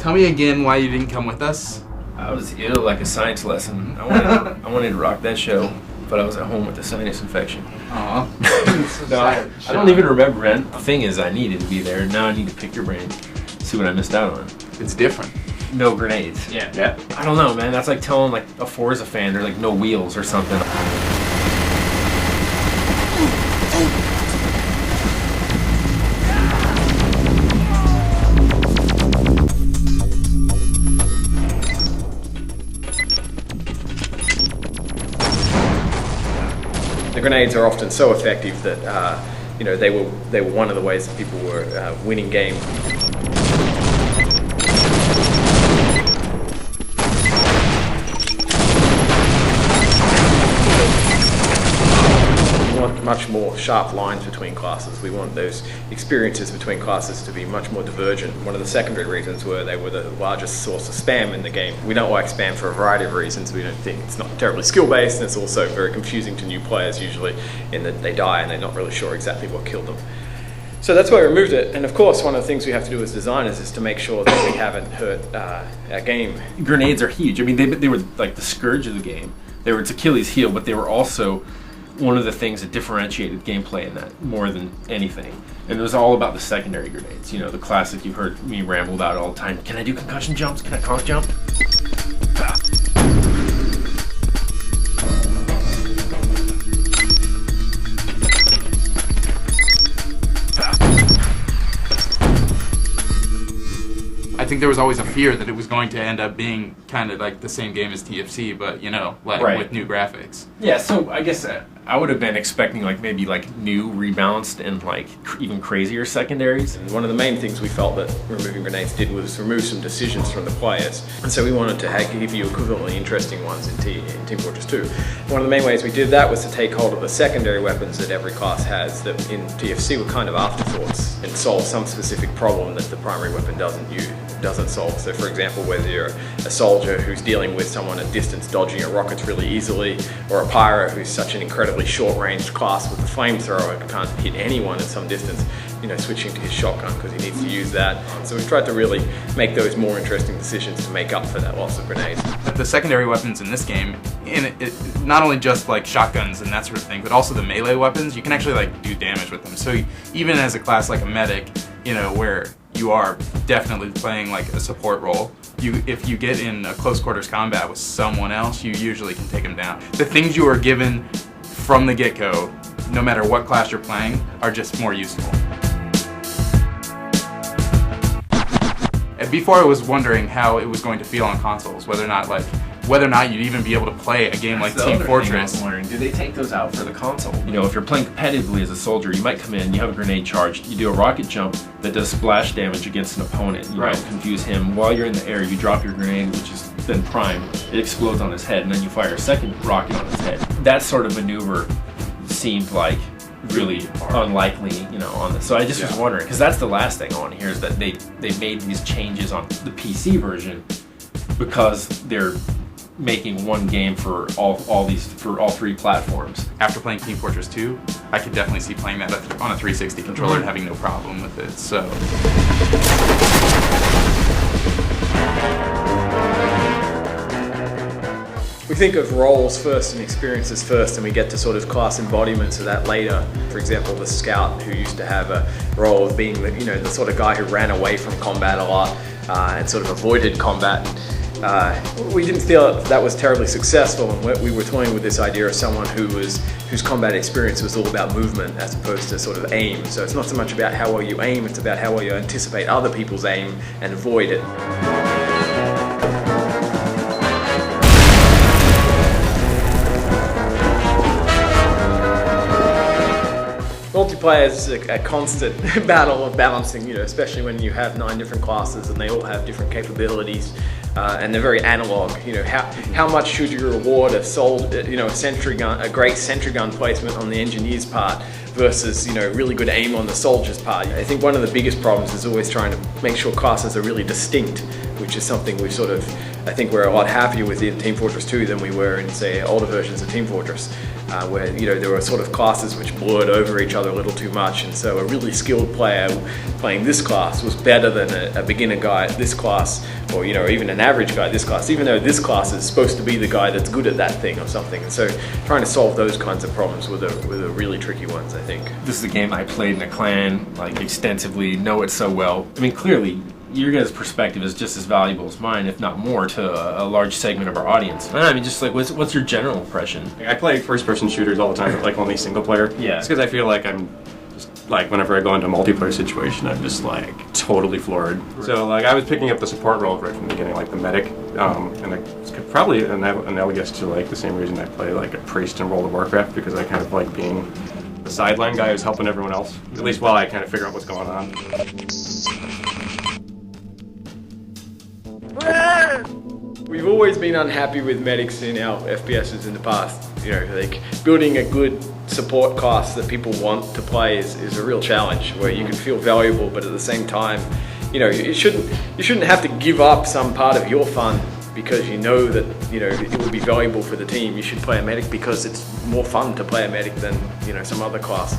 Tell me again why you didn't come with us. I was ill like a science lesson. I wanted to rock that show, but I was at home with a sinus infection. Aw. No, I don't even remember, man. The thing is, I needed to be there. Now I need to pick your brain, see what I missed out on. It's different. No grenades. Yeah. I don't know, man. That's like telling like a Forza fan there's like no wheels or something. The grenades are often so effective that you know, they were one of the ways that people were winning games. We want much more sharp lines between classes. We want those experiences between classes to be much more divergent. One of the secondary reasons were they were the largest source of spam in the game. We don't like spam for a variety of reasons. We don't think it's not terribly skill-based, and it's also very confusing to new players usually in that they die and they're not really sure exactly what killed them. So that's why we removed it. And of course, one of the things we have to do as designers is to make sure that we haven't hurt our game. Grenades are huge. I mean, they were like the scourge of the game. They were its Achilles heel, but they were also one of the things that differentiated gameplay in that more than anything. And it was all about the secondary grenades. You know, the classic you've heard me ramble about all the time. Can I do concussion jumps? Can I conk jump? I think there was always a fear that it was going to end up being kind of like the same game as TFC, but you know, like Right. with new graphics. Yeah, so I guess I would have been expecting like maybe like new, rebalanced, and like even crazier secondaries. And one of the main things we felt that removing grenades did was remove some decisions from the players. And so we wanted to give you equivalently interesting ones in Team Fortress 2. One of the main ways we did that was to take hold of the secondary weapons that every class has that in TFC were kind of afterthoughts and solve some specific problem that the primary weapon doesn't solve. So for example, whether you're a soldier who's dealing with someone at distance dodging at rockets really easily, or a pirate who's such an incredibly short-range class with a flamethrower and can't hit anyone at some distance, you know, switching to his shotgun because he needs to use that. So we've tried to really make those more interesting decisions to make up for that loss of grenades. But the secondary weapons in this game, not only just like shotguns and that sort of thing, but also the melee weapons, you can actually like do damage with them. So even as a class like a medic, you know, where you are definitely playing like a support role, if you get in a close quarters combat with someone else, you usually can take them down. The things you are given from the get-go, no matter what class you're playing, are just more useful. And before I was wondering how it was going to feel on consoles, whether or not you'd even be able to play a game like Team Fortress. Do they take those out for the console? You know, if you're playing competitively as a soldier, you might come in, you have a grenade charged, you do a rocket jump that does splash damage against an opponent. You Right. know, confuse him. While you're in the air, you drop your grenade, which is then primed. It explodes on his head, and then you fire a second rocket on his head. That sort of maneuver seemed like really unlikely, you know, on this. So I just was wondering, because that's the last thing I want to hear is that they made these changes on the PC version because they're making one game for all three platforms. After playing Team Fortress 2, I could definitely see playing that on a 360 controller and having no problem with it. So. We think of roles first and experiences first, and we get to sort of class embodiments of that later. For example, the scout who used to have a role of being the sort of guy who ran away from combat a lot and sort of avoided combat. We didn't feel that was terribly successful, and we were toying with this idea of someone whose combat experience was all about movement as opposed to sort of aim. So it's not so much about how well you aim, it's about how well you anticipate other people's aim and avoid it. Multiplayer is a constant battle of balancing, you know, especially when you have 9 different classes and they all have different capabilities, and they're very analog. You know, how much should you reward a great sentry gun placement on the engineer's part versus, you know, really good aim on the soldier's part. I think one of the biggest problems is always trying to make sure classes are really distinct, which is something we I think we're a lot happier with in Team Fortress 2 than we were in, say, older versions of Team Fortress. where there were sort of classes which blurred over each other a little too much, and so a really skilled player playing this class was better than a beginner guy at this class, or even an average guy at this class, even though this class is supposed to be the guy that's good at that thing or something. And so trying to solve those kinds of problems were the really tricky ones, I think. This is a game I played in a clan, like extensively, know it so well. I mean, clearly, your guys' perspective is just as valuable as mine, if not more, to a large segment of our audience. I mean, just like, what's your general impression? I play first-person shooters all the time, but like only single player. Yeah. It's because I feel like I'm just, like, whenever I go into a multiplayer situation, I'm just like totally floored. Right. So like I was picking up the support role right from the beginning, like the medic, and it's probably analogous to like the same reason I play like a priest in World of Warcraft, because I kind of like being the sideline guy who's helping everyone else, at least while I kind of figure out what's going on. We've always been unhappy with medics in our FPSs in the past. Like building a good support class that people want to play is a real challenge, where you can feel valuable, but at the same time, you shouldn't have to give up some part of your fun because you know that it will be valuable for the team. You should play a medic because it's more fun to play a medic than some other class.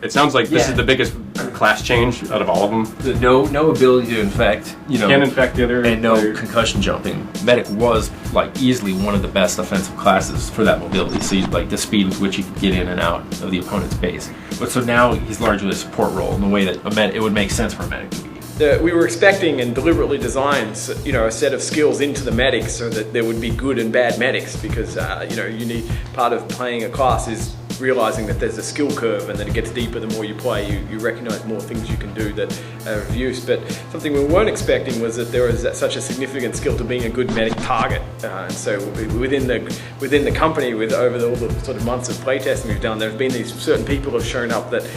It sounds like this is the biggest class change out of all of them. No ability to infect, Can't infect the other and no players. concussion jumping. Medic was like easily one of the best offensive classes for that mobility. So like the speed with which you could get in and out of the opponent's base. But so now he's largely a support role in the way that it would make sense for a medic to be. We were expecting and deliberately designed, a set of skills into the medics so that there would be good and bad medics, because you need, part of playing a class is realizing that there's a skill curve and that it gets deeper the more you play. You recognize more things you can do that are of use. But something we weren't expecting was that there was such a significant skill to being a good medic target. And so within the company, with over all the sort of months of playtesting we've done, there have been these certain people who have shown up that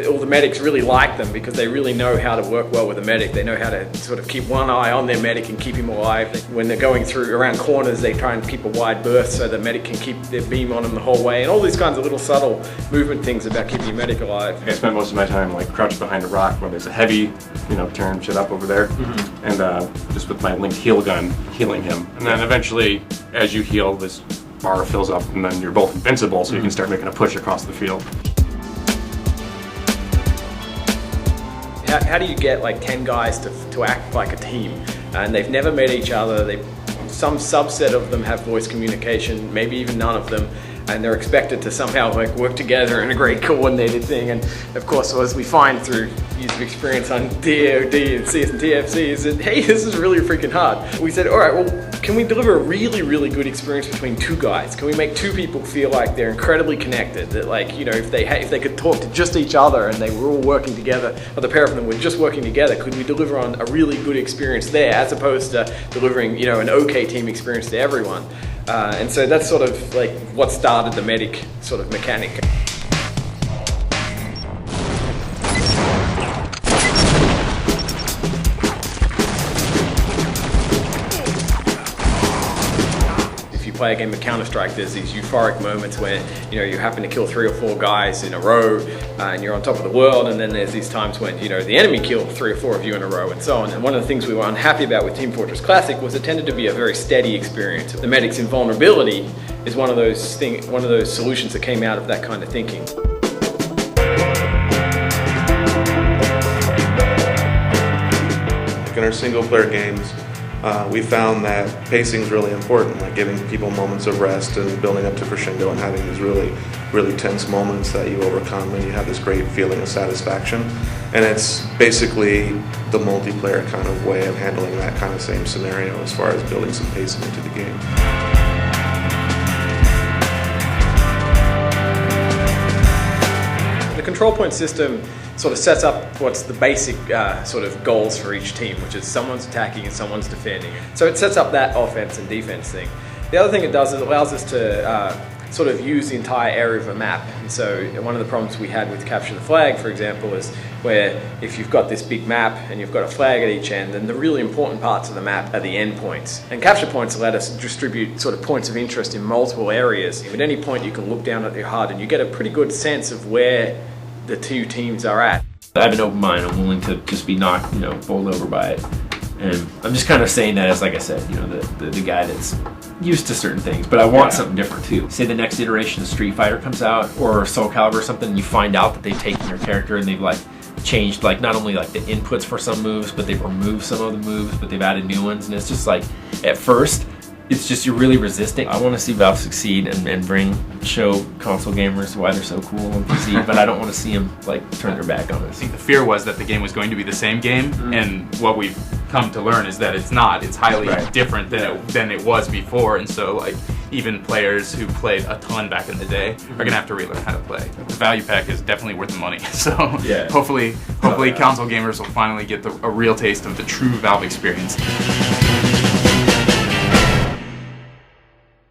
all the medics really like them because they really know how to work well with a medic. They know how to sort of keep one eye on their medic and keep him alive. When they're going through around corners, they try and keep a wide berth so the medic can keep their beam on them the whole way, and all these kinds of little subtle movement things about keeping your medic alive. I spend most of my time like crouched behind a rock when there's a heavy, turn shit up over there, and just with my linked heal gun healing him. And then eventually, as you heal, this bar fills up, and then you're both invincible, so you can start making a push across the field. How do you get like 10 guys to act like a team? And they've never met each other. Some subset of them have voice communication, maybe even none of them, and they're expected to somehow like work together in a great coordinated thing. And of course, as we find through years of experience on DOD and CS and TF2, is that, hey, this is really freaking hard. We said, all right, well, can we deliver a really, really good experience between two guys? Can we make two people feel like they're incredibly connected? That like, if they could talk to just each other and they were all working together, or the pair of them were just working together, could we deliver on a really good experience there, as opposed to delivering, an okay team experience to everyone? And so that's sort of like what started the medic sort of mechanic. If you play a game of Counter-Strike, there's these euphoric moments where you happen to kill 3 or 4 guys in a row and you're on top of the world, and then there's these times when the enemy killed 3 or 4 of you in a row and so on. And one of the things we were unhappy about with Team Fortress Classic was it tended to be a very steady experience. The medic's invulnerability is one of those solutions that came out of that kind of thinking. In our single player games, we found that pacing is really important, like giving people moments of rest and building up to crescendo and having these really, really tense moments that you overcome, and you have this great feeling of satisfaction. And it's basically the multiplayer kind of way of handling that kind of same scenario as far as building some pacing into the game. The control point system sort of sets up what's the basic sort of goals for each team, which is someone's attacking and someone's defending. So it sets up that offense and defense thing. The other thing it does is it allows us to sort of use the entire area of a map. And so one of the problems we had with Capture the Flag, for example, is where if you've got this big map and you've got a flag at each end, then the really important parts of the map are the endpoints. And capture points let us distribute sort of points of interest in multiple areas. At any point you can look down at your HUD and you get a pretty good sense of where the two teams are at. I have an open mind. I'm willing to just be knocked, bowled over by it. And I'm just kind of saying that as, like I said, you know, the guy that's used to certain things, but I want something different too. Say the next iteration of Street Fighter comes out, or Soul Calibur or something, and you find out that they've taken your character and they've like changed like not only like the inputs for some moves, but they've removed some of the moves, but they've added new ones, and it's just like at first it's just you're really resisting. I want to see Valve succeed and show console gamers why they're so cool and PC, but I don't want to see them like turn their back on us. I think the fear was that the game was going to be the same game, and what we've come to learn is that it's not. It's highly different than it was before, and so like even players who played a ton back in the day are gonna have to relearn how to play. The value pack is definitely worth the money. So hopefully console gamers will finally get a real taste of the true Valve experience.